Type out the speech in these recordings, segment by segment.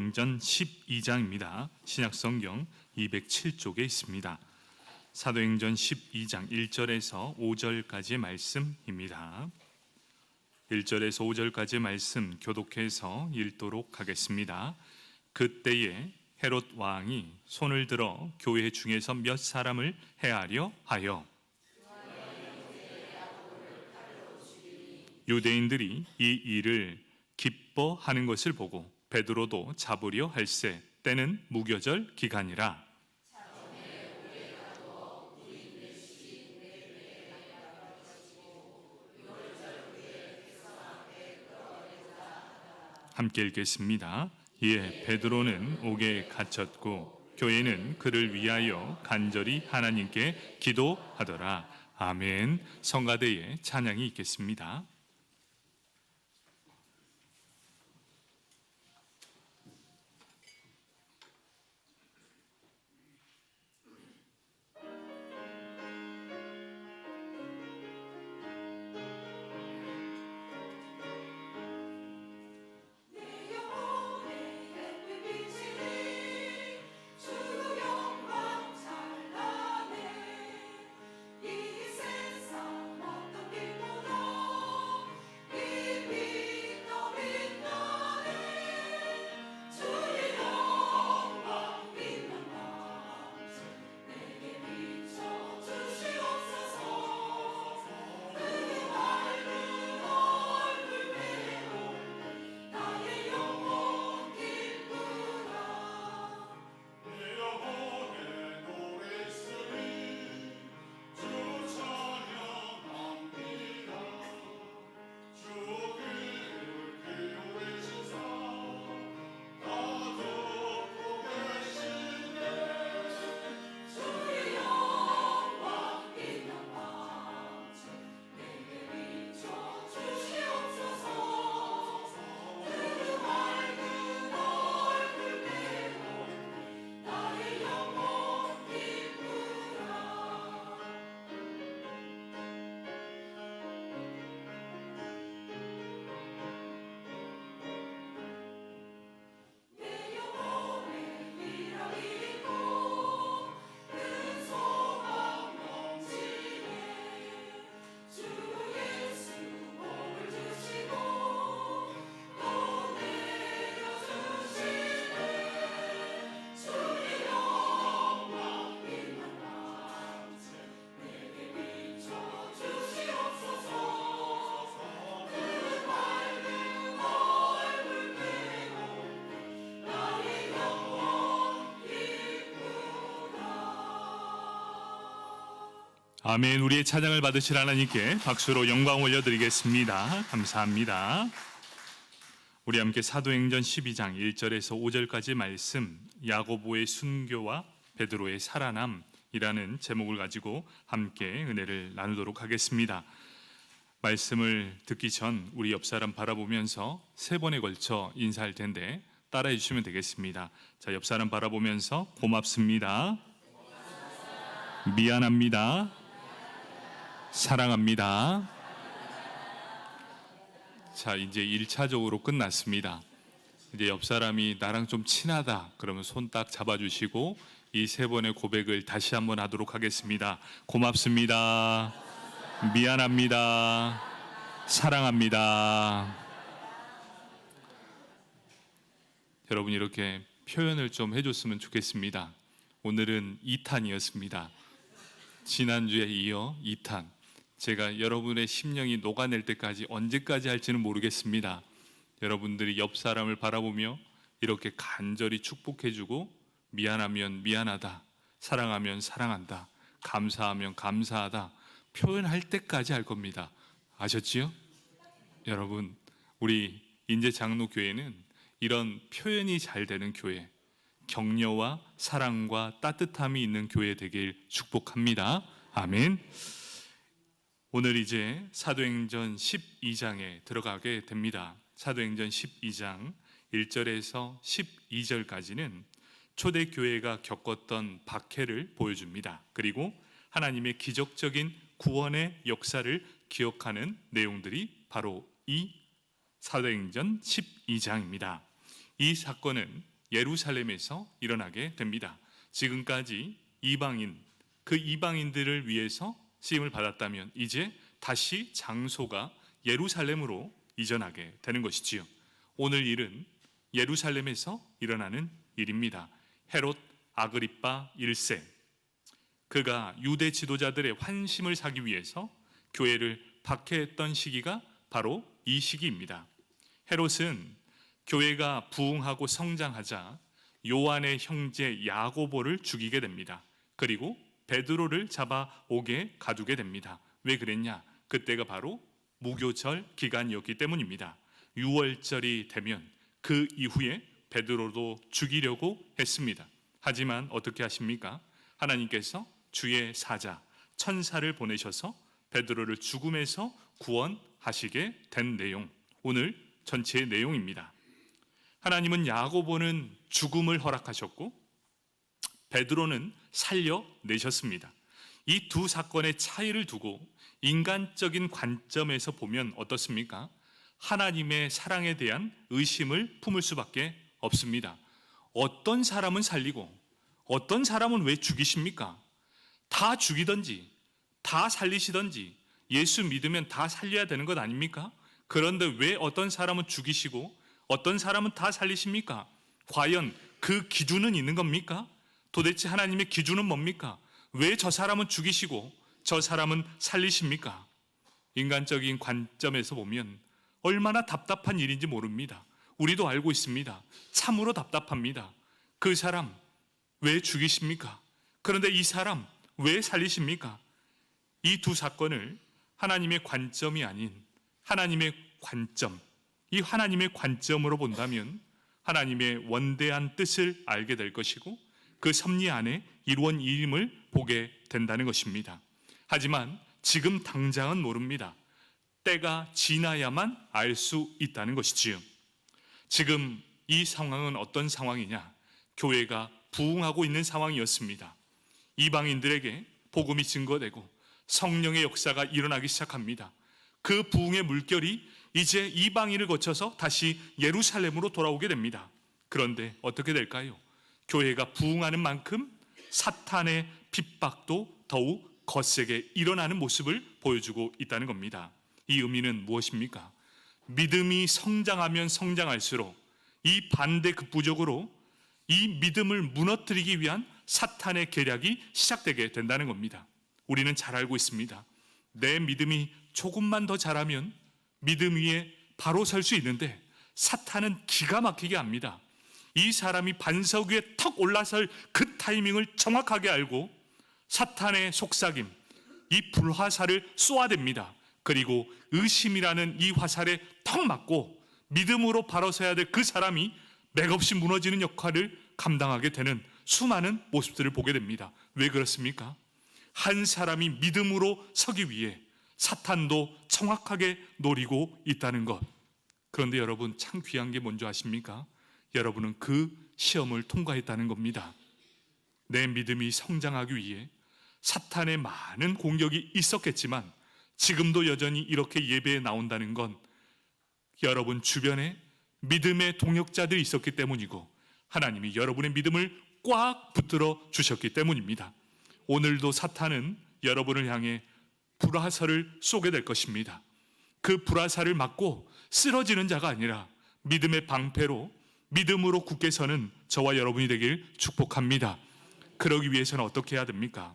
사도행전 12장입니다. 신약성경 207쪽에 있습니다. 사도행전 12장 1절에서 5절까지의 말씀입니다. 1절에서 5절까지의 말씀 교독해서 읽도록 하겠습니다. 그때에 헤롯 왕이 손을 들어 교회 중에서 몇 사람을 해하려 하여 유대인들이 이 일을 기뻐하는 것을 보고 베드로도 잡으려 할세 때는 무교절 기간이라. 함께 읽겠습니다. 이에 베드로는 옥에 갇혔고 교회는 그를 위하여 간절히 하나님께 기도하더라. 아멘. 성가대에 찬양이 있겠습니다. 아멘. 우리의 찬양을 받으실 하나님께 박수로 영광 올려드리겠습니다. 감사합니다. 우리 함께 사도행전 12장 1절에서 5절까지 말씀, 야고보의 순교와 베드로의 살아남이라는 제목을 가지고 함께 은혜를 나누도록 하겠습니다. 말씀을 듣기 전 우리 옆 사람 바라보면서 세 번에 걸쳐 인사할 텐데 따라해 주시면 되겠습니다. 자, 옆 사람 바라보면서 고맙습니다, 미안합니다, 사랑합니다. 자, 이제 1차적으로 끝났습니다. 이제 옆 사람이 나랑 좀 친하다 그러면 손 딱 잡아주시고 이 세 번의 고백을 다시 한번 하도록 하겠습니다. 고맙습니다, 미안합니다, 사랑합니다. 여러분, 이렇게 표현을 좀 해줬으면 좋겠습니다. 오늘은 2탄이었습니다. 지난주에 이어 2탄. 제가 여러분의 심령이 녹아낼 때까지 언제까지 할지는 모르겠습니다. 여러분들이 옆 사람을 바라보며 이렇게 간절히 축복해주고 미안하면 미안하다, 사랑하면 사랑한다, 감사하면 감사하다 표현할 때까지 할 겁니다. 아셨지요? 여러분, 우리 인제장로교회는 이런 표현이 잘 되는 교회, 격려와 사랑과 따뜻함이 있는 교회 되길 축복합니다. 아멘. 오늘 이제 사도행전 12장에 들어가게 됩니다. 사도행전 12장 1절에서 12절까지는 초대교회가 겪었던 박해를 보여줍니다. 그리고 하나님의 기적적인 구원의 역사를 기억하는 내용들이 바로 이 사도행전 12장입니다. 이 사건은 예루살렘에서 일어나게 됩니다. 지금까지 이방인, 그 이방인들을 위해서 쓰임을 받았다면 이제 다시 장소가 예루살렘으로 이전하게 되는 것이지요. 오늘 일은 예루살렘에서 일어나는 일입니다. 헤롯 아그리빠 1세, 그가 유대 지도자들의 환심을 사기 위해서 교회를 박해했던 시기가 바로 이 시기입니다. 헤롯은 교회가 부흥하고 성장하자 요한의 형제 야고보를 죽이게 됩니다. 그리고 베드로를 잡아오게 가두게 됩니다. 왜 그랬냐? 그때가 바로 무교절 기간이었기 때문입니다. 6월절이 되면 그 이후에 베드로도 죽이려고 했습니다. 하지만 어떻게 하십니까? 하나님께서 주의 사자 천사를 보내셔서 베드로를 죽음에서 구원하시게 된 내용, 오늘 전체의 내용입니다. 하나님은 야고보는 죽음을 허락하셨고 베드로는 살려내셨습니다. 이 두 사건의 차이를 두고 인간적인 관점에서 보면 어떻습니까? 하나님의 사랑에 대한 의심을 품을 수밖에 없습니다. 어떤 사람은 살리고 어떤 사람은 왜 죽이십니까? 다 죽이든지 다 살리시든지 예수 믿으면 다 살려야 되는 것 아닙니까? 그런데 왜 어떤 사람은 죽이시고 어떤 사람은 다 살리십니까? 과연 그 기준은 있는 겁니까? 도대체 하나님의 기준은 뭡니까? 왜 저 사람은 죽이시고 저 사람은 살리십니까? 인간적인 관점에서 보면 얼마나 답답한 일인지 모릅니다. 우리도 알고 있습니다. 참으로 답답합니다. 그 사람 왜 죽이십니까? 그런데 이 사람 왜 살리십니까? 이 두 사건을 하나님의 관점이 아닌 하나님의 관점, 이 하나님의 관점으로 본다면 하나님의 원대한 뜻을 알게 될 것이고 그 섭리 안에 이루어진 일임을 보게 된다는 것입니다. 하지만 지금 당장은 모릅니다. 때가 지나야만 알 수 있다는 것이지요. 지금 이 상황은 어떤 상황이냐? 교회가 부흥하고 있는 상황이었습니다. 이방인들에게 복음이 증거되고 성령의 역사가 일어나기 시작합니다. 그 부흥의 물결이 이제 이방인을 거쳐서 다시 예루살렘으로 돌아오게 됩니다. 그런데 어떻게 될까요? 교회가 부흥하는 만큼 사탄의 핍박도 더욱 거세게 일어나는 모습을 보여주고 있다는 겁니다. 이 의미는 무엇입니까? 믿음이 성장하면 성장할수록 이 반대급부적으로 이 믿음을 무너뜨리기 위한 사탄의 계략이 시작되게 된다는 겁니다. 우리는 잘 알고 있습니다. 내 믿음이 조금만 더 자라면 믿음 위에 바로 설 수 있는데 사탄은 기가 막히게 합니다. 이 사람이 반석 위에 턱 올라설 그 타이밍을 정확하게 알고 사탄의 속삭임, 이 불화살을 쏘아댑니다. 그리고 의심이라는 이 화살에 턱 맞고 믿음으로 바로 서야 될 그 사람이 맥없이 무너지는 역할을 감당하게 되는 수많은 모습들을 보게 됩니다. 왜 그렇습니까? 한 사람이 믿음으로 서기 위해 사탄도 정확하게 노리고 있다는 것. 그런데 여러분, 참 귀한 게 뭔지 아십니까? 여러분은 그 시험을 통과했다는 겁니다. 내 믿음이 성장하기 위해 사탄의 많은 공격이 있었겠지만 지금도 여전히 이렇게 예배에 나온다는 건 여러분 주변에 믿음의 동역자들이 있었기 때문이고 하나님이 여러분의 믿음을 꽉 붙들어 주셨기 때문입니다. 오늘도 사탄은 여러분을 향해 불화살을 쏘게 될 것입니다. 그 불화살을 맞고 쓰러지는 자가 아니라 믿음의 방패로 믿음으로 굳게 서는 저와 여러분이 되길 축복합니다. 그러기 위해서는 어떻게 해야 됩니까?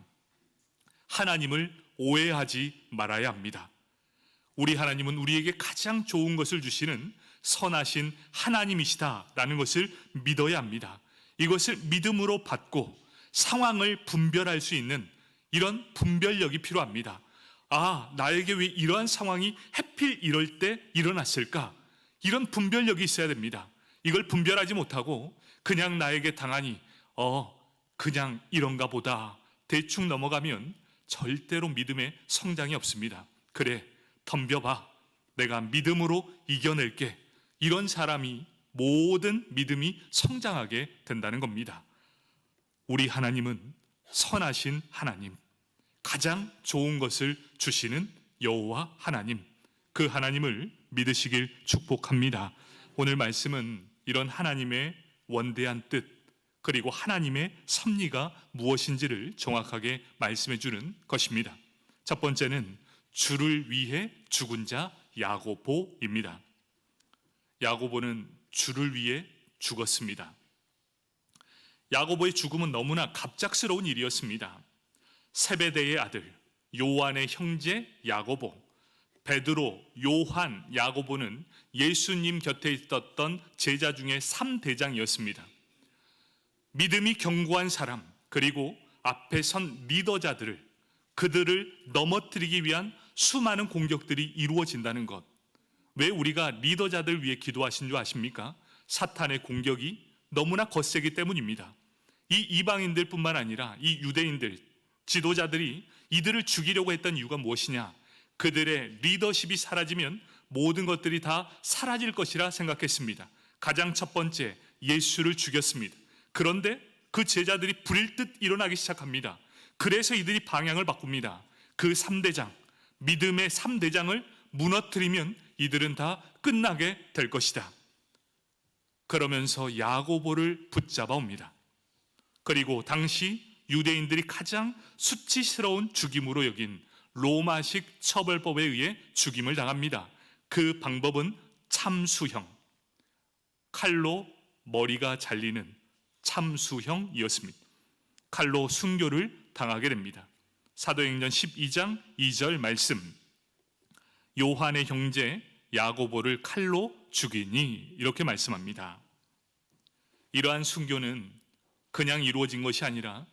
하나님을 오해하지 말아야 합니다. 우리 하나님은 우리에게 가장 좋은 것을 주시는 선하신 하나님이시다라는 것을 믿어야 합니다. 이것을 믿음으로 받고 상황을 분별할 수 있는 이런 분별력이 필요합니다. 아, 나에게 왜 이러한 상황이 하필 이럴 때 일어났을까? 이런 분별력이 있어야 됩니다. 이걸 분별하지 못하고 그냥 나에게 당하니 그냥 이런가 보다 대충 넘어가면 절대로 믿음의 성장이 없습니다. 그래, 덤벼봐. 내가 믿음으로 이겨낼게. 이런 사람이 모든 믿음이 성장하게 된다는 겁니다. 우리 하나님은 선하신 하나님, 가장 좋은 것을 주시는 여호와 하나님, 그 하나님을 믿으시길 축복합니다. 오늘 말씀은 이런 하나님의 원대한 뜻, 그리고 하나님의 섭리가 무엇인지를 정확하게 말씀해 주는 것입니다. 첫 번째는 주를 위해 죽은 자 야고보입니다. 야고보는 주를 위해 죽었습니다. 야고보의 죽음은 너무나 갑작스러운 일이었습니다. 세베대의 아들 요한의 형제 야고보, 베드로, 요한, 야고보는 예수님 곁에 있었던 제자 중에 3대장이었습니다. 믿음이 견고한 사람, 그리고 앞에 선 리더자들을, 그들을 넘어뜨리기 위한 수많은 공격들이 이루어진다는 것. 왜 우리가 리더자들 위해 기도하신 줄 아십니까? 사탄의 공격이 너무나 거세기 때문입니다. 이 이방인들 뿐만 아니라 이 유대인들, 지도자들이 이들을 죽이려고 했던 이유가 무엇이냐? 그들의 리더십이 사라지면 모든 것들이 다 사라질 것이라 생각했습니다. 가장 첫 번째, 예수를 죽였습니다. 그런데 그 제자들이 불일 듯 일어나기 시작합니다. 그래서 이들이 방향을 바꿉니다. 그 3대장, 믿음의 3대장을 무너뜨리면 이들은 다 끝나게 될 것이다. 그러면서 야고보를 붙잡아 옵니다. 그리고 당시 유대인들이 가장 수치스러운 죽임으로 여긴 로마식 처벌법에 의해 죽임을 당합니다. 그 방법은 참수형, 칼로 머리가 잘리는 참수형이었습니다. 칼로 순교를 당하게 됩니다. 사도행전 12장 2절 말씀, 요한의 형제 야고보를 칼로 죽이니, 이렇게 말씀합니다. 이러한 순교는 그냥 이루어진 것이 아니라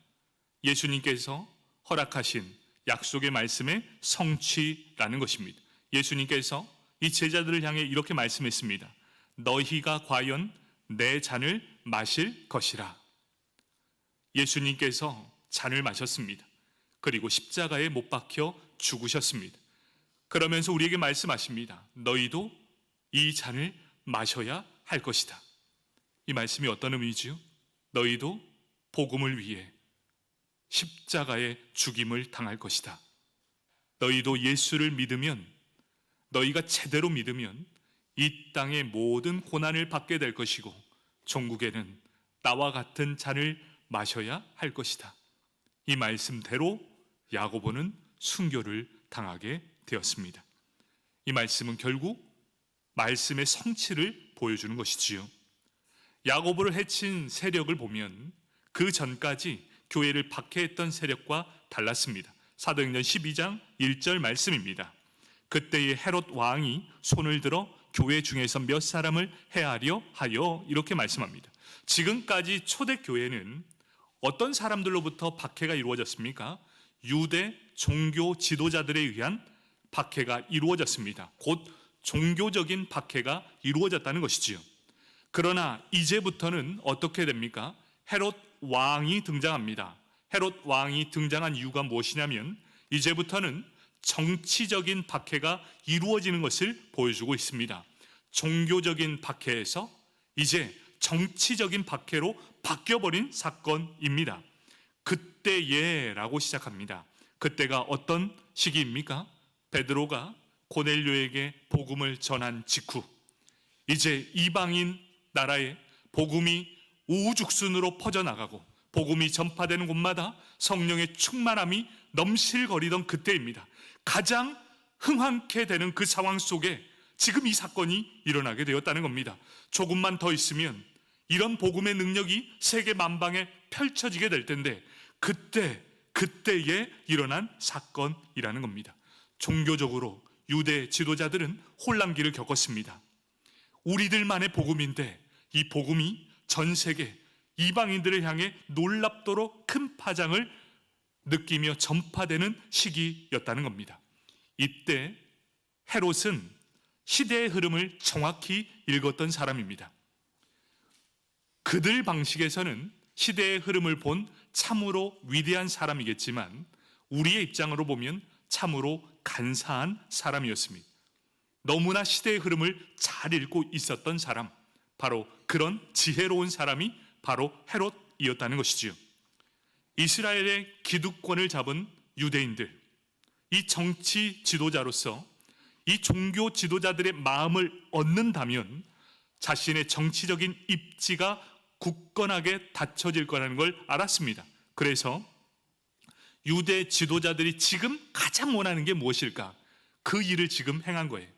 예수님께서 허락하신 약속의 말씀의 성취라는 것입니다. 예수님께서 이 제자들을 향해 이렇게 말씀했습니다. 너희가 과연 내 잔을 마실 것이라. 예수님께서 잔을 마셨습니다. 그리고 십자가에 못 박혀 죽으셨습니다. 그러면서 우리에게 말씀하십니다. 너희도 이 잔을 마셔야 할 것이다. 이 말씀이 어떤 의미지요? 너희도 복음을 위해 십자가의 죽임을 당할 것이다. 너희도 예수를 믿으면, 너희가 제대로 믿으면 이 땅의 모든 고난을 받게 될 것이고 종국에는 나와 같은 잔을 마셔야 할 것이다. 이 말씀대로 야고보는 순교를 당하게 되었습니다. 이 말씀은 결국 말씀의 성취를 보여주는 것이지요. 야고보를 해친 세력을 보면 그 전까지 교회를 박해했던 세력과 달랐습니다. 사도행전 12장 1절 말씀입니다. 그때의 헤롯 왕이 손을 들어 교회 중에서 몇 사람을 해하려 하여, 이렇게 말씀합니다. 지금까지 초대교회는 어떤 사람들로부터 박해가 이루어졌습니까? 유대 종교 지도자들에 의한 박해가 이루어졌습니다. 곧 종교적인 박해가 이루어졌다는 것이지요. 그러나 이제부터는 어떻게 됩니까? 헤롯 왕이 등장합니다. 헤롯 왕이 등장한 이유가 무엇이냐면 이제부터는 정치적인 박해가 이루어지는 것을 보여주고 있습니다. 종교적인 박해에서 이제 정치적인 박해로 바뀌어버린 사건입니다. 그때예라고 시작합니다. 그때가 어떤 시기입니까? 베드로가 고넬료에게 복음을 전한 직후, 이제 이방인 나라에 복음이 우후죽순으로 퍼져나가고 복음이 전파되는 곳마다 성령의 충만함이 넘실거리던 그때입니다. 가장 흥황케 되는 그 상황 속에 지금 이 사건이 일어나게 되었다는 겁니다. 조금만 더 있으면 이런 복음의 능력이 세계 만방에 펼쳐지게 될 텐데 그때에 일어난 사건이라는 겁니다. 종교적으로 유대 지도자들은 혼란기를 겪었습니다. 우리들만의 복음인데 이 복음이 전 세계 이방인들을 향해 놀랍도록 큰 파장을 느끼며 전파되는 시기였다는 겁니다. 이때 헤롯은 시대의 흐름을 정확히 읽었던 사람입니다. 그들 방식에서는 시대의 흐름을 본 참으로 위대한 사람이겠지만 우리의 입장으로 보면 참으로 간사한 사람이었습니다. 너무나 시대의 흐름을 잘 읽고 있었던 사람, 바로 그런 지혜로운 사람이 바로 헤롯이었다는 것이지요. 이스라엘의 기득권을 잡은 유대인들, 이 정치 지도자로서 이 종교 지도자들의 마음을 얻는다면 자신의 정치적인 입지가 굳건하게 닫혀질 거라는 걸 알았습니다. 그래서 유대 지도자들이 지금 가장 원하는 게 무엇일까? 그 일을 지금 행한 거예요.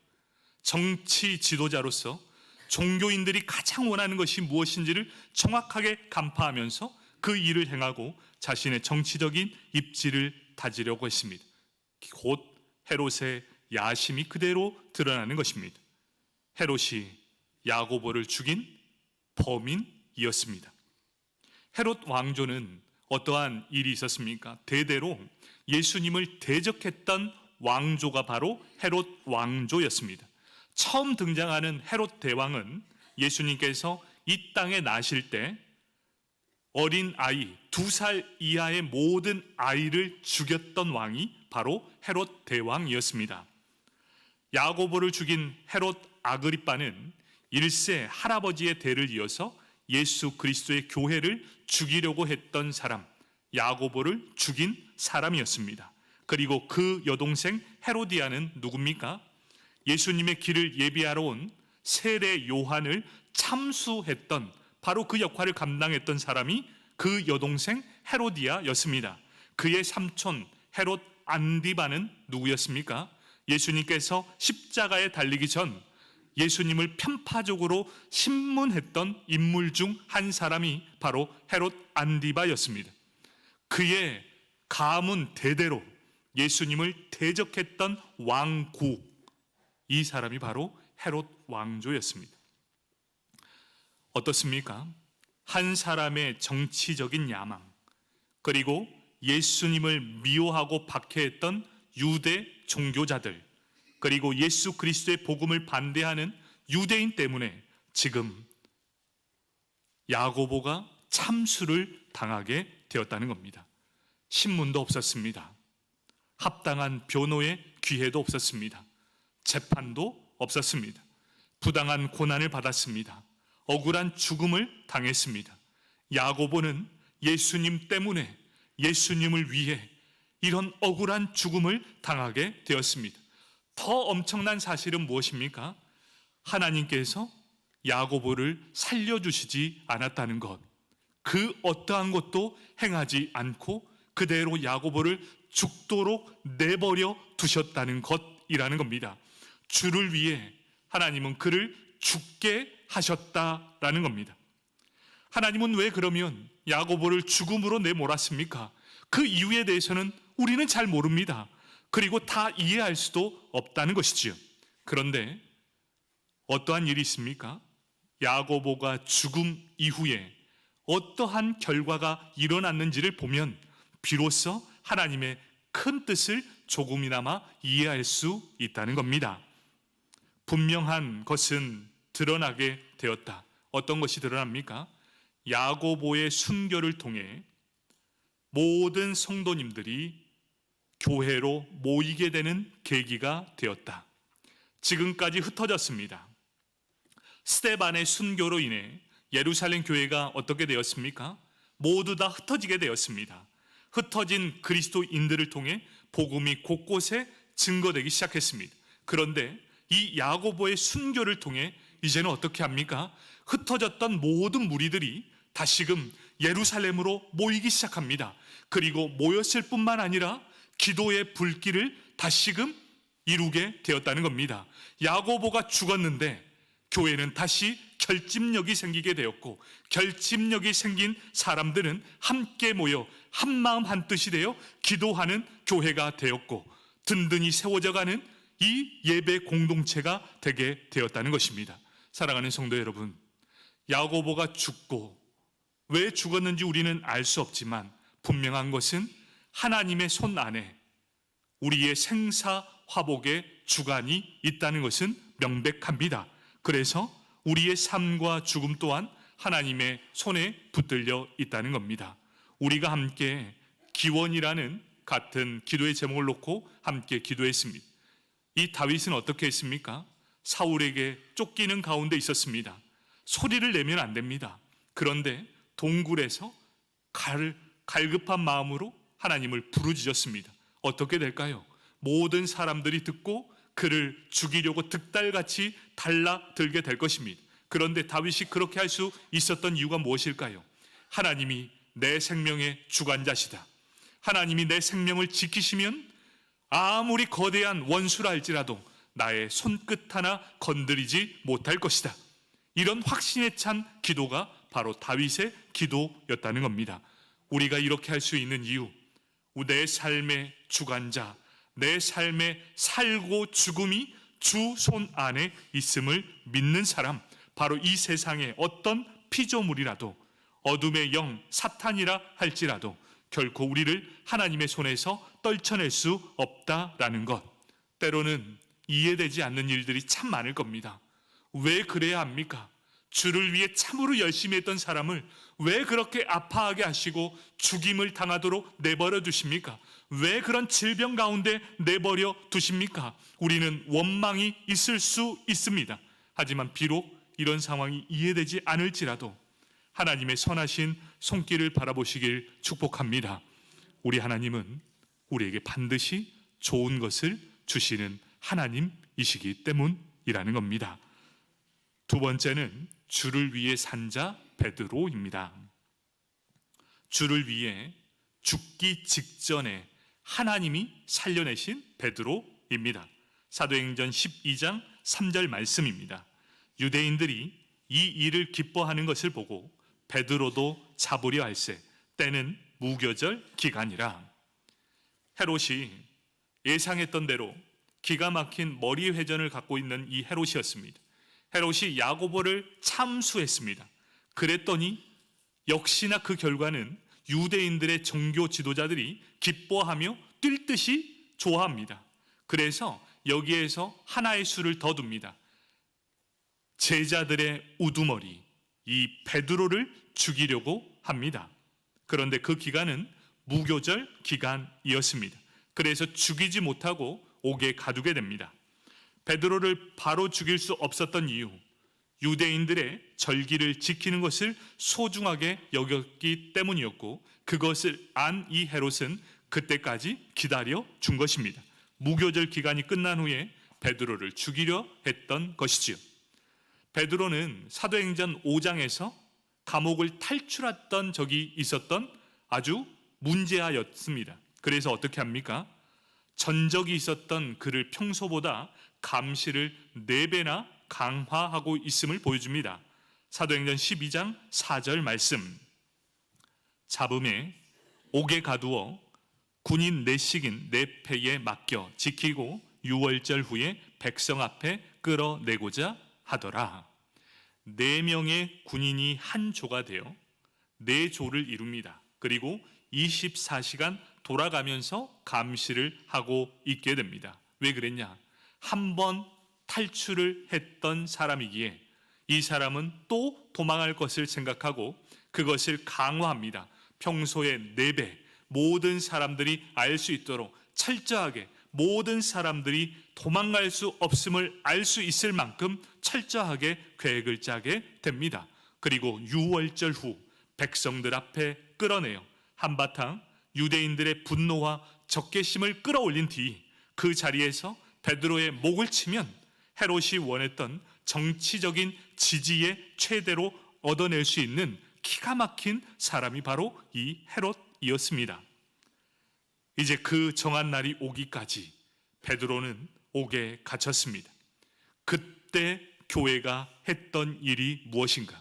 정치 지도자로서 종교인들이 가장 원하는 것이 무엇인지를 정확하게 간파하면서 그 일을 행하고 자신의 정치적인 입지를 다지려고 했습니다. 곧 헤롯의 야심이 그대로 드러나는 것입니다. 헤롯이 야고보를 죽인 범인이었습니다. 헤롯 왕조는 어떠한 일이 있었습니까? 대대로 예수님을 대적했던 왕조가 바로 헤롯 왕조였습니다. 처음 등장하는 헤롯 대왕은 예수님께서 이 땅에 나실 때 어린 아이, 2살 이하의 모든 아이를 죽였던 왕이 바로 헤롯 대왕이었습니다. 야고보를 죽인 헤롯 아그리빠는 1세 할아버지의 대를 이어서 예수 그리스도의 교회를 죽이려고 했던 사람, 야고보를 죽인 사람이었습니다. 그리고 그 여동생 헤로디아는 누굽니까? 예수님의 길을 예비하러 온 세례 요한을 참수했던 바로 그 역할을 감당했던 사람이 그 여동생 헤로디아였습니다. 그의 삼촌 헤롯 안디바는 누구였습니까? 예수님께서 십자가에 달리기 전 예수님을 편파적으로 신문했던 인물 중 한 사람이 바로 헤롯 안디바였습니다. 그의 가문 대대로 예수님을 대적했던 왕국, 이 사람이 바로 헤롯 왕조였습니다. 어떻습니까? 한 사람의 정치적인 야망, 그리고 예수님을 미워하고 박해했던 유대 종교자들, 그리고 예수 그리스도의 복음을 반대하는 유대인 때문에 지금 야고보가 참수를 당하게 되었다는 겁니다. 신문도 없었습니다. 합당한 변호의 기회도 없었습니다. 재판도 없었습니다. 부당한 고난을 받았습니다. 억울한 죽음을 당했습니다. 야고보는 예수님 때문에, 예수님을 위해 이런 억울한 죽음을 당하게 되었습니다. 더 엄청난 사실은 무엇입니까? 하나님께서 야고보를 살려주시지 않았다는 것, 그 어떠한 것도 행하지 않고 그대로 야고보를 죽도록 내버려 두셨다는 것이라는 겁니다. 주를 위해 하나님은 그를 죽게 하셨다라는 겁니다. 하나님은 왜 그러면 야고보를 죽음으로 내몰았습니까? 그 이유에 대해서는 우리는 잘 모릅니다. 그리고 다 이해할 수도 없다는 것이지요. 그런데 어떠한 일이 있습니까? 야고보가 죽음 이후에 어떠한 결과가 일어났는지를 보면 비로소 하나님의 큰 뜻을 조금이나마 이해할 수 있다는 겁니다. 분명한 것은 드러나게 되었다. 어떤 것이 드러납니까? 야고보의 순교를 통해 모든 성도님들이 교회로 모이게 되는 계기가 되었다. 지금까지 흩어졌습니다. 스데반의 순교로 인해 예루살렘 교회가 어떻게 되었습니까? 모두 다 흩어지게 되었습니다. 흩어진 그리스도인들을 통해 복음이 곳곳에 증거되기 시작했습니다. 그런데 이 야고보의 순교를 통해 이제는 어떻게 합니까? 흩어졌던 모든 무리들이 다시금 예루살렘으로 모이기 시작합니다. 그리고 모였을 뿐만 아니라 기도의 불길을 다시금 이루게 되었다는 겁니다. 야고보가 죽었는데 교회는 다시 결집력이 생기게 되었고, 결집력이 생긴 사람들은 함께 모여 한마음 한뜻이 되어 기도하는 교회가 되었고, 든든히 세워져가는 이 예배 공동체가 되게 되었다는 것입니다. 사랑하는 성도 여러분, 야고보가 죽고 왜 죽었는지 우리는 알 수 없지만 분명한 것은 하나님의 손 안에 우리의 생사화복의 주관이 있다는 것은 명백합니다. 그래서 우리의 삶과 죽음 또한 하나님의 손에 붙들려 있다는 겁니다. 우리가 함께 기원이라는 같은 기도의 제목을 놓고 함께 기도했습니다. 이 다윗은 어떻게 했습니까? 사울에게 쫓기는 가운데 있었습니다. 소리를 내면 안 됩니다. 그런데 동굴에서 갈급한 마음으로 하나님을 부르짖었습니다. 어떻게 될까요? 모든 사람들이 듣고 그를 죽이려고 득달같이 달라들게 될 것입니다. 그런데 다윗이 그렇게 할 수 있었던 이유가 무엇일까요? 하나님이 내 생명의 주관자시다. 하나님이 내 생명을 지키시면 아무리 거대한 원수라 할지라도 나의 손끝 하나 건드리지 못할 것이다. 이런 확신에 찬 기도가 바로 다윗의 기도였다는 겁니다. 우리가 이렇게 할 수 있는 이유, 내 삶의 주관자, 내 삶의 살고 죽음이 주 손 안에 있음을 믿는 사람, 바로 이 세상의 어떤 피조물이라도, 어둠의 영 사탄이라 할지라도 결코 우리를 하나님의 손에서 떨쳐낼 수 없다라는 것. 때로는 이해되지 않는 일들이 참 많을 겁니다. 왜 그래야 합니까? 주를 위해 참으로 열심히 했던 사람을 왜 그렇게 아파하게 하시고 죽임을 당하도록 내버려 두십니까? 왜 그런 질병 가운데 내버려 두십니까? 우리는 원망이 있을 수 있습니다. 하지만 비록 이런 상황이 이해되지 않을지라도 하나님의 선하신 손길을 바라보시길 축복합니다. 우리 하나님은 우리에게 반드시 좋은 것을 주시는 하나님이시기 때문이라는 겁니다. 두 번째는 주를 위해 산 자 베드로입니다. 주를 위해 죽기 직전에 하나님이 살려내신 베드로입니다. 사도행전 12장 3절 말씀입니다. 유대인들이 이 일을 기뻐하는 것을 보고 베드로도 잡으려 할세, 때는 무교절 기간이라. 헤롯이 예상했던 대로 기가 막힌 머리 회전을 갖고 있는 이 헤롯이었습니다. 헤롯이 야고보를 참수했습니다. 그랬더니 역시나 그 결과는 유대인들의 종교 지도자들이 기뻐하며 뛸 듯이 좋아합니다. 그래서 여기에서 하나의 수를 더 둡니다. 제자들의 우두머리, 이 베드로를 죽이려고 합니다. 그런데 그 기간은 무교절 기간이었습니다. 그래서 죽이지 못하고 옥에 가두게 됩니다. 베드로를 바로 죽일 수 없었던 이유, 유대인들의 절기를 지키는 것을 소중하게 여겼기 때문이었고, 그것을 안 이 헤롯은 그때까지 기다려 준 것입니다. 무교절 기간이 끝난 후에 베드로를 죽이려 했던 것이지요. 베드로는 사도행전 5장에서 감옥을 탈출했던 적이 있었던 아주 문제아였습니다. 그래서 어떻게 합니까? 전적이 있었던 그를 평소보다 감시를 4배나 강화하고 있음을 보여줍니다. 사도행전 12장 4절 말씀. 잡음에 옥에 가두어 군인 4씩인 4패에 맡겨 지키고 6월절 후에 백성 앞에 끌어내고자 하더라. 4명의 군인이 한 조가 되어 4조를 이룹니다. 그리고 24시간 돌아가면서 감시를 하고 있게 됩니다. 왜 그랬냐? 한 번 탈출을 했던 사람이기에 이 사람은 또 도망할 것을 생각하고 그것을 강화합니다. 평소에 4배, 모든 사람들이 알 수 있도록 철저하게, 모든 사람들이 도망갈 수 없음을 알 수 있을 만큼 철저하게 계획을 짜게 됩니다. 그리고 6월절 후 백성들 앞에 끌어내요. 한바탕 유대인들의 분노와 적개심을 끌어올린 뒤 그 자리에서 베드로의 목을 치면 헤롯이 원했던 정치적인 지지의 최대로 얻어낼 수 있는 기가 막힌 사람이 바로 이 헤롯이었습니다. 이제 그 정한 날이 오기까지 베드로는 옥에 갇혔습니다. 그때 교회가 했던 일이 무엇인가?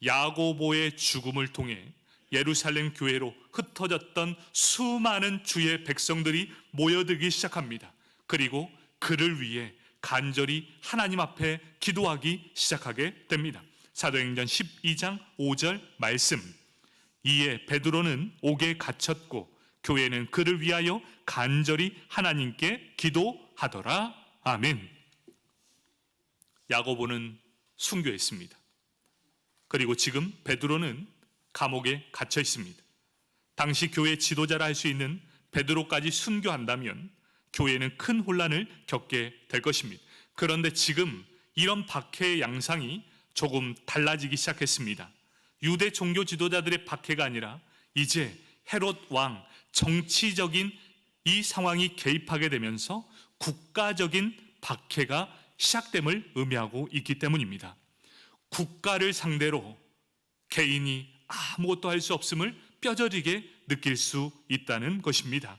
야고보의 죽음을 통해 예루살렘 교회로 흩어졌던 수많은 주의 백성들이 모여들기 시작합니다. 그리고 그를 위해 간절히 하나님 앞에 기도하기 시작하게 됩니다. 사도행전 12장 5절 말씀. 이에 베드로는 옥에 갇혔고 교회는 그를 위하여 간절히 하나님께 기도하더라. 아멘. 야고보는 순교했습니다. 그리고 지금 베드로는 감옥에 갇혀 있습니다. 당시 교회 지도자라 할 수 있는 베드로까지 순교한다면 교회는 큰 혼란을 겪게 될 것입니다. 그런데 지금 이런 박해의 양상이 조금 달라지기 시작했습니다. 유대 종교 지도자들의 박해가 아니라 이제 헤롯 왕, 정치적인 이 상황이 개입하게 되면서 국가적인 박해가 시작됨을 의미하고 있기 때문입니다. 국가를 상대로 개인이 아무것도 할 수 없음을 뼈저리게 느낄 수 있다는 것입니다.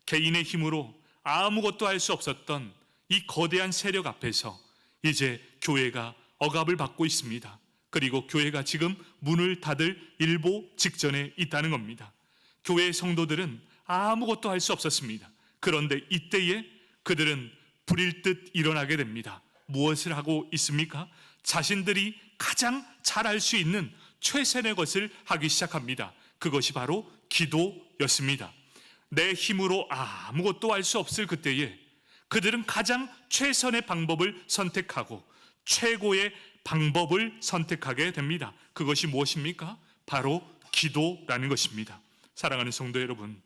개인의 힘으로 아무것도 할 수 없었던 이 거대한 세력 앞에서 이제 교회가 억압을 받고 있습니다. 그리고 교회가 지금 문을 닫을 일보 직전에 있다는 겁니다. 교회의 성도들은 아무것도 할 수 없었습니다. 그런데 이때에 그들은 불일 듯 일어나게 됩니다. 무엇을 하고 있습니까? 자신들이 가장 잘할 수 있는 최선의 것을 하기 시작합니다. 그것이 바로 기도였습니다. 내 힘으로 아무것도 할 수 없을 그때에 그들은 가장 최선의 방법을 선택하고 최고의 방법을 선택하게 됩니다. 그것이 무엇입니까? 바로 기도라는 것입니다. 사랑하는 성도 여러분,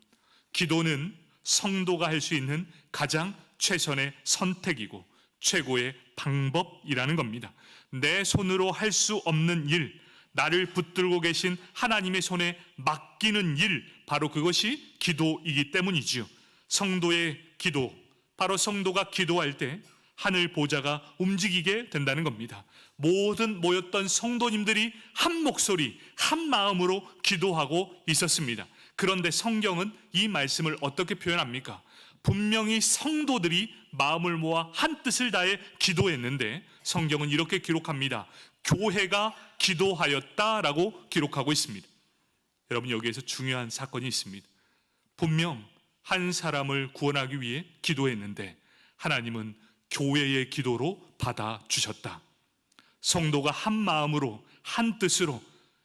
기도는 성도가 할 수 있는 가장 최선의 선택이고 최고의 방법이라는 겁니다. 내 손으로 할 수 없는 일, 나를 붙들고 계신 하나님의 손에 맡기는 일, 바로 그것이 기도이기 때문이지요. 성도의 기도, 바로 성도가 기도할 때 하늘 보좌가 움직이게 된다는 겁니다. 모든 모였던 성도님들이 한 목소리, 한 마음으로 기도하고 있었습니다. 그런데 성경은 이 말씀을 어떻게 표현합니까? 분명히 성도들이 마음을 모아 한 뜻을 다해 기도했는데 성경은 이렇게 기록합니다. 교회가 기도하였다라고 기록하고 있습니다. 여러분, 여기에서 중요한 사건이 있습니다. 분명 한 사람을 구원하기 위해 기도했는데 하나님은 교회의 기도로 받아주셨다. 성도가 한 마음으로 한 뜻으로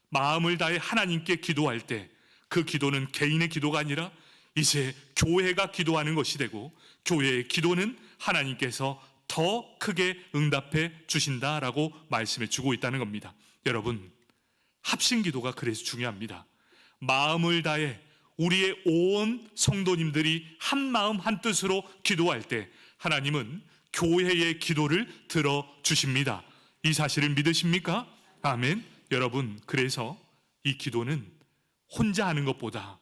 마음을 다해 하나님께 기도할 때 그 기도는 개인의 기도가 아니라 이제 교회가 기도하는 것이 되고 교회의 기도는 하나님께서 더 크게 응답해 주신다라고 말씀해 주고 있다는 겁니다. 여러분, 합심기도가 그래서 중요합니다. 마음을 다해 우리의 온 성도님들이 한 마음 한 뜻으로 기도할 때 하나님은 교회의 기도를 들어주십니다. 이 사실을 믿으십니까? 아멘. 여러분, 그래서 이 기도는 혼자 하는 것보다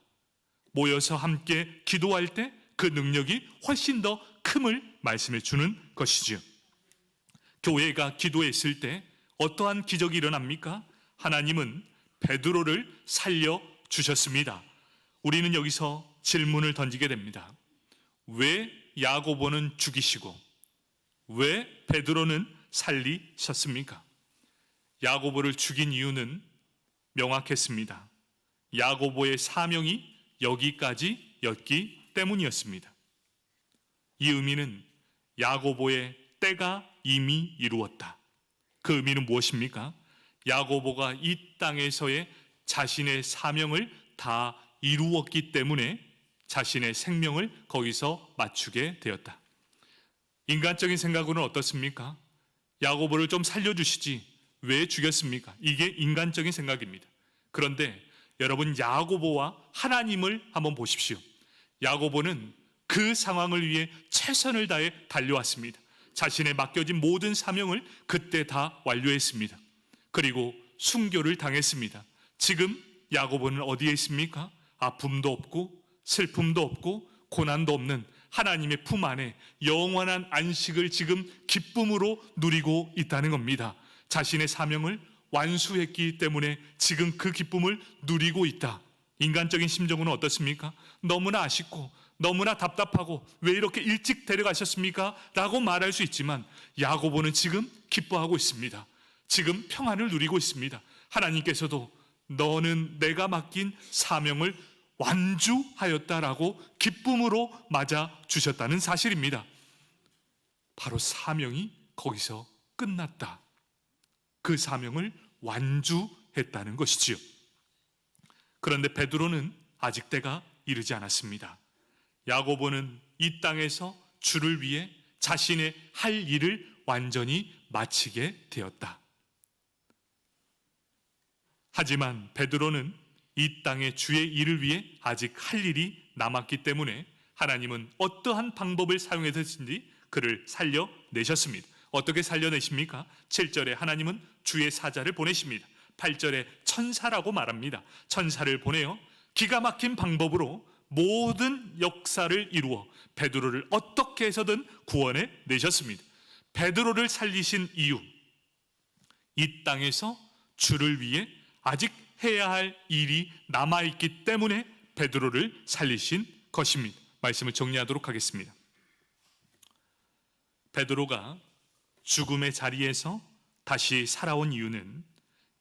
모여서 함께 기도할 때 그 능력이 훨씬 더 큼을 말씀해 주는 것이지요. 교회가 기도했을 때 어떠한 기적이 일어납니까? 하나님은 베드로를 살려주셨습니다. 우리는 여기서 질문을 던지게 됩니다. 왜 야고보는 죽이시고 왜 베드로는 살리셨습니까? 야고보를 죽인 이유는 명확했습니다. 야고보의 사명이 여기까지였기 때문이었습니다. 이 의미는 야고보의 때가 이미 이루었다. 그 의미는 무엇입니까? 야고보가 이 땅에서의 자신의 사명을 다 이루었기 때문에 자신의 생명을 거기서 맞추게 되었다. 인간적인 생각으로는 어떻습니까? 야고보를 좀 살려주시지 왜 죽였습니까? 이게 인간적인 생각입니다. 그런데 여러분, 야고보와 하나님을 한번 보십시오. 야고보는 그 상황을 위해 최선을 다해 달려왔습니다. 자신의 맡겨진 모든 사명을 그때 다 완료했습니다. 그리고 순교를 당했습니다. 지금 야고보는 어디에 있습니까? 아픔도 없고 슬픔도 없고 고난도 없는 하나님의 품 안에 영원한 안식을 지금 기쁨으로 누리고 있다는 겁니다. 자신의 사명을 완수했기 때문에 지금 그 기쁨을 누리고 있다. 인간적인 심정은 어떻습니까? 너무나 아쉽고 너무나 답답하고 왜 이렇게 일찍 데려가셨습니까? 라고 말할 수 있지만 야고보는 지금 기뻐하고 있습니다. 지금 평안을 누리고 있습니다. 하나님께서도 너는 내가 맡긴 사명을 완주하였다라고 기쁨으로 맞아 주셨다는 사실입니다. 바로 사명이 거기서 끝났다. 그 사명을 완주했다는 것이지요. 그런데 베드로는 아직 때가 이르지 않았습니다. 야고보는 이 땅에서 주를 위해 자신의 할 일을 완전히 마치게 되었다. 하지만 베드로는 이 땅의 주의 일을 위해 아직 할 일이 남았기 때문에 하나님은 어떠한 방법을 사용해서든지 그를 살려내셨습니다. 어떻게 살려내십니까? 7절에 하나님은 주의 사자를 보내십니다. 8절에 천사라고 말합니다. 천사를 보내어 기가 막힌 방법으로 모든 역사를 이루어 베드로를 어떻게 해서든 구원해 내셨습니다. 베드로를 살리신 이유, 이 땅에서 주를 위해 아직 해야 할 일이 남아있기 때문에 베드로를 살리신 것입니다. 말씀을 정리하도록 하겠습니다. 베드로가 죽음의 자리에서 다시 살아온 이유는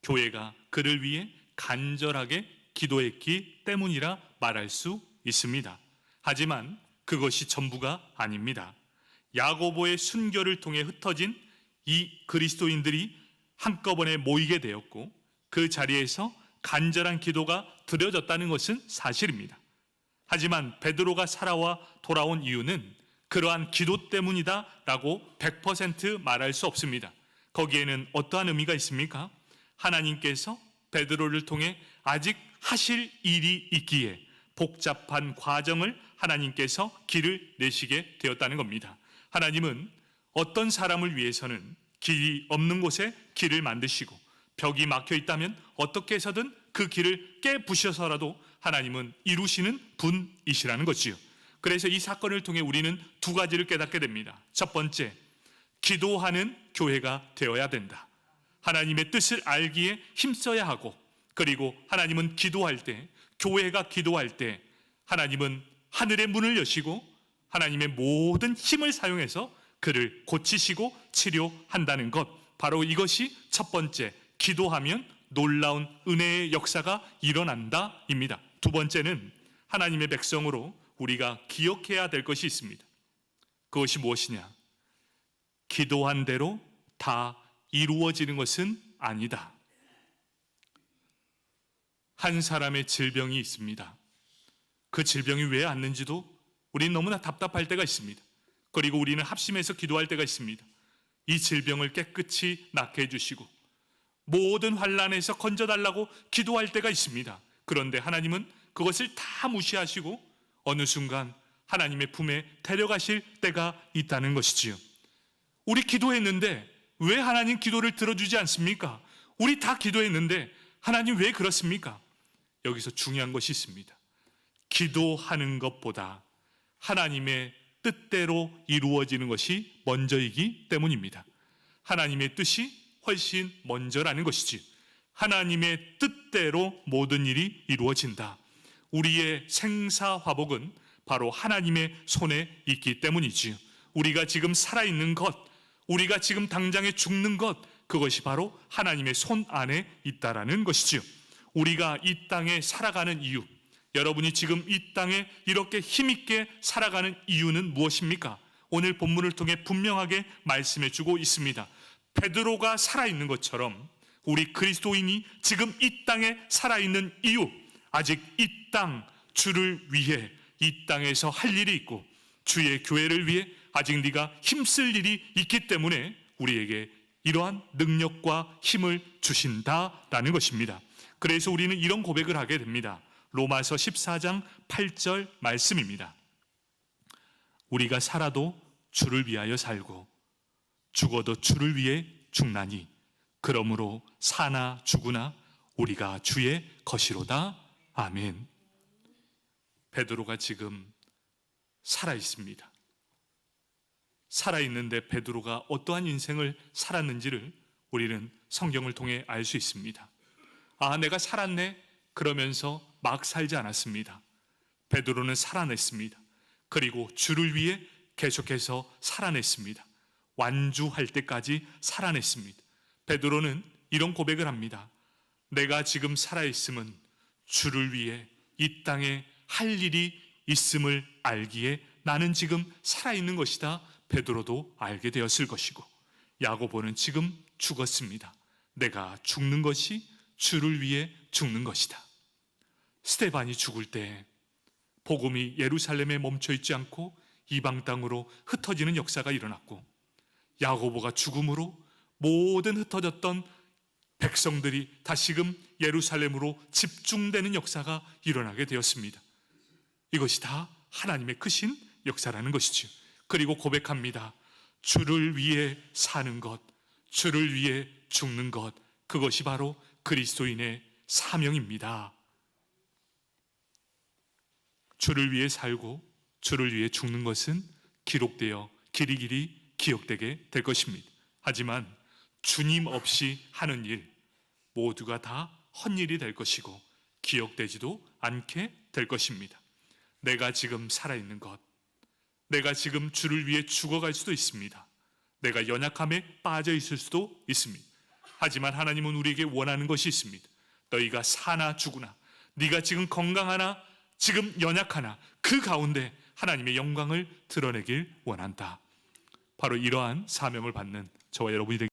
교회가 그를 위해 간절하게 기도했기 때문이라 말할 수 있습니다. 하지만 그것이 전부가 아닙니다. 야고보의 순교를 통해 흩어진 이 그리스도인들이 한꺼번에 모이게 되었고 그 자리에서 간절한 기도가 드려졌다는 것은 사실입니다. 하지만 베드로가 살아와 돌아온 이유는 그러한 기도 때문이다 라고 100% 말할 수 없습니다. 거기에는 어떠한 의미가 있습니까? 하나님께서 베드로를 통해 아직 하실 일이 있기에 복잡한 과정을 하나님께서 길을 내시게 되었다는 겁니다. 하나님은 어떤 사람을 위해서는 길이 없는 곳에 길을 만드시고 벽이 막혀 있다면 어떻게 해서든 그 길을 깨부셔서라도 하나님은 이루시는 분이시라는 것이요. 그래서 이 사건을 통해 우리는 두 가지를 깨닫게 됩니다. 첫 번째, 기도하는 교회가 되어야 된다. 하나님의 뜻을 알기에 힘써야 하고, 그리고 하나님은 기도할 때, 교회가 기도할 때 하나님은 하늘의 문을 여시고 하나님의 모든 힘을 사용해서 그를 고치시고 치료한다는 것, 바로 이것이 첫 번째, 기도하면 놀라운 은혜의 역사가 일어난다입니다. 두 번째는 하나님의 백성으로 우리가 기억해야 될 것이 있습니다. 그것이 무엇이냐? 기도한 대로 다 이루어지는 것은 아니다. 한 사람의 질병이 있습니다. 그 질병이 왜 왔는지도 우리는 너무나 답답할 때가 있습니다. 그리고 우리는 합심해서 기도할 때가 있습니다. 이 질병을 깨끗이 낫게 해주시고 모든 환난에서 건져달라고 기도할 때가 있습니다. 그런데 하나님은 그것을 다 무시하시고 어느 순간 하나님의 품에 데려가실 때가 있다는 것이지요. 우리 기도했는데 왜 하나님 기도를 들어주지 않습니까? 우리 다 기도했는데 하나님 왜 그렇습니까? 여기서 중요한 것이 있습니다. 기도하는 것보다 하나님의 뜻대로 이루어지는 것이 먼저이기 때문입니다. 하나님의 뜻이 훨씬 먼저라는 것이지. 하나님의 뜻대로 모든 일이 이루어진다. 우리의 생사화복은 바로 하나님의 손에 있기 때문이지요. 우리가 지금 살아있는 것, 우리가 지금 당장에 죽는 것, 그것이 바로 하나님의 손 안에 있다라는 것이지요. 우리가 이 땅에 살아가는 이유, 여러분이 지금 이 땅에 이렇게 힘있게 살아가는 이유는 무엇입니까? 오늘 본문을 통해 분명하게 말씀해 주고 있습니다. 베드로가 살아있는 것처럼 우리 그리스도인이 지금 이 땅에 살아있는 이유, 아직 이 땅 주를 위해 이 땅에서 할 일이 있고 주의 교회를 위해 아직 네가 힘쓸 일이 있기 때문에 우리에게 이러한 능력과 힘을 주신다라는 것입니다. 그래서 우리는 이런 고백을 하게 됩니다. 로마서 14장 8절 말씀입니다. 우리가 살아도 주를 위하여 살고 죽어도 주를 위해 죽나니 그러므로 사나 죽으나 우리가 주의 것이로다. 아멘. 베드로가 지금 살아있습니다. 살아있는데 베드로가 어떠한 인생을 살았는지를 우리는 성경을 통해 알 수 있습니다. 아, 내가 살았네 그러면서 막 살지 않았습니다. 베드로는 살아냈습니다. 그리고 주를 위해 계속해서 살아냈습니다. 완주할 때까지 살아냈습니다. 베드로는 이런 고백을 합니다. 내가 지금 살아있음은 주를 위해 이 땅에 할 일이 있음을 알기에 나는 지금 살아있는 것이다. 베드로도 알게 되었을 것이고, 야고보는 지금 죽었습니다. 내가 죽는 것이 주를 위해 죽는 것이다. 스데반이 죽을 때 복음이 예루살렘에 멈춰 있지 않고 이방 땅으로 흩어지는 역사가 일어났고, 야고보가 죽음으로 모든 흩어졌던 백성들이 다시금 예루살렘으로 집중되는 역사가 일어나게 되었습니다. 이것이 다 하나님의 크신 역사라는 것이죠. 그리고 고백합니다. 주를 위해 사는 것, 주를 위해 죽는 것, 그것이 바로 그리스도인의 사명입니다. 주를 위해 살고 주를 위해 죽는 것은 기록되어 길이길이 기억되게 될 것입니다. 하지만 주님 없이 하는 일 모두가 다 헛일이 될 것이고 기억되지도 않게 될 것입니다. 내가 지금 살아있는 것, 내가 지금 주를 위해 죽어갈 수도 있습니다. 내가 연약함에 빠져 있을 수도 있습니다. 하지만 하나님은 우리에게 원하는 것이 있습니다. 너희가 사나 죽으나, 네가 지금 건강하나 지금 연약하나 그 가운데 하나님의 영광을 드러내길 원한다. 바로 이러한 사명을 받는 저와 여러분이 되겠습니다.